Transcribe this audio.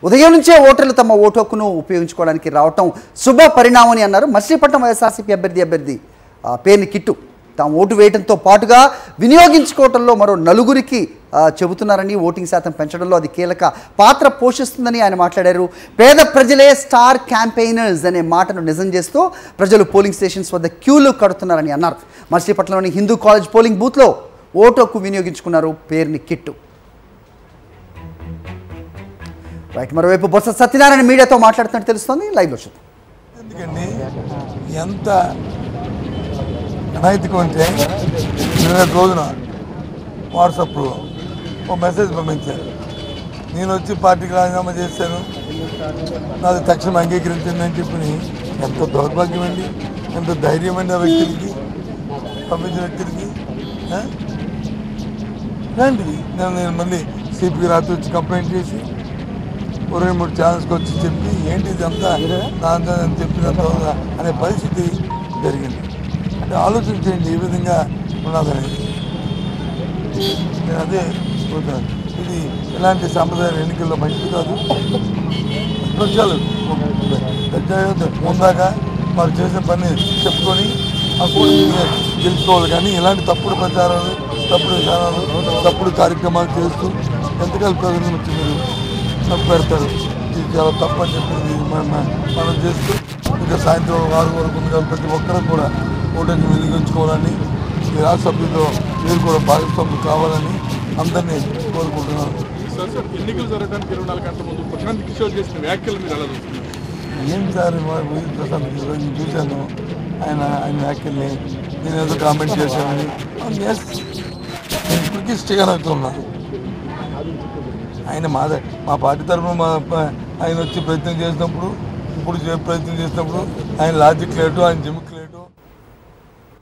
ఉదయం నుంచే ఓటర్లు తమ ఓటు హక్కును ఉపయోగించుకోవడానికి రావటం శుభ పరిణామని అన్నారు మచిలీపట్నం వైఎస్ఆర్సీపీ అభ్యర్థి పేర్ని కిట్టు. తాము ఓటు వేయడంతో పాటుగా వినియోగించుకోవడంలో మరో నలుగురికి చెబుతున్నారని, ఓటింగ్ శాతం పెంచడంలో అది కీలక పాత్ర పోషిస్తుందని ఆయన మాట్లాడారు. పేద ప్రజలే స్టార్ క్యాంపెయినర్స్ అనే మాటను నిజం చేస్తూ ప్రజలు పోలింగ్ స్టేషన్స్ వద్ద క్యూలు కడుతున్నారని అన్నారు. మచిలీపట్నంలోని హిందూ కాలేజ్ పోలింగ్ బూత్లో ఓటు హక్కు వినియోగించుకున్నారు పేర్ని కిట్టు. రైట్, మరోవైపు బొత్స సత్యనారాయణ మీడియాతో మాట్లాడుతున్నట్టు తెలుస్తోంది. లైవ్లో చూద్దాం. ఎందుకండి ఎంత అనైతికం అంటే నిన్నటి రోజున వాట్సాప్లో ఒక మెసేజ్ పంపించారు. నేను వచ్చి పార్టీకి రాజీనామా చేశాను, నాది తక్షణం అంగీకరించింది అని చెప్పి. ఎంత దౌర్భాగ్యం అండి, ఎంత ధైర్యం అండి ఆ వ్యక్తులకి, పంపించిన వ్యక్తులకి. ఇలాంటివి నేను మళ్ళీ సిపికి రాత్రి వచ్చి కంప్లైంట్ చేసి 23 ఛానల్స్కి వచ్చి చెప్పి ఏంటి ఇదంతా నా అని చెప్పినంత అనే పరిస్థితి జరిగింది. అంటే ఆలోచించండి ఈ విధంగా ఉన్నదని. నేను అదే చూద్దాను, ఇది ఇలాంటి సాంప్రదాయ ఎన్నికల్లో మంచిది కాదు. ప్రజలు ముందాగా వారు చేసిన పని చెప్పుకొని ఆ కూడా గెలుచుకోవాలి. కానీ ఇలాంటి తప్పుడు ప్రచారాలు, తప్పుడు విధానాలు, తప్పుడు కార్యక్రమాలు చేస్తూ ఎంతకాలం ప్రజలను వచ్చి మీరు తప్పు పెడతారు. ఇది చాలా తప్పు అని చెప్పి మనం చేస్తూ ఇంకా సాయంత్రం 6 వరకు ఉంది. ప్రతి ఒక్కరూ కూడా ఓటుని వెలిగించుకోవాలని, ఈ రాష్ట్ర సభ్యుల్లో మీరు కూడా భాగస్వాములు కావాలని అందరినీ కోరుకుంటున్నాను. ఎన్నికలు జరగడానికి 24 గంటల ముందు ప్రశాంత్ కిషోర్ చేసిన వ్యాఖ్యలు మీరు ఎలా చూస్తున్నారు? ఏం సార్ ప్రశాంత్ కిషోర్ చూశాను ఆయన వ్యాఖ్యల్ని. నేను ఏదో కామెంట్ చేశానని నేను ఇప్పటికీ స్టేగన్ అవుతున్నాను. ఆయన మా పార్టీ తరఫున ఆయన వచ్చి ప్రయత్నం చేసినప్పుడు, ఇప్పుడు ప్రయత్నం చేసినప్పుడు ఆయన లాజిక్ లేటు, ఆయన జిమ్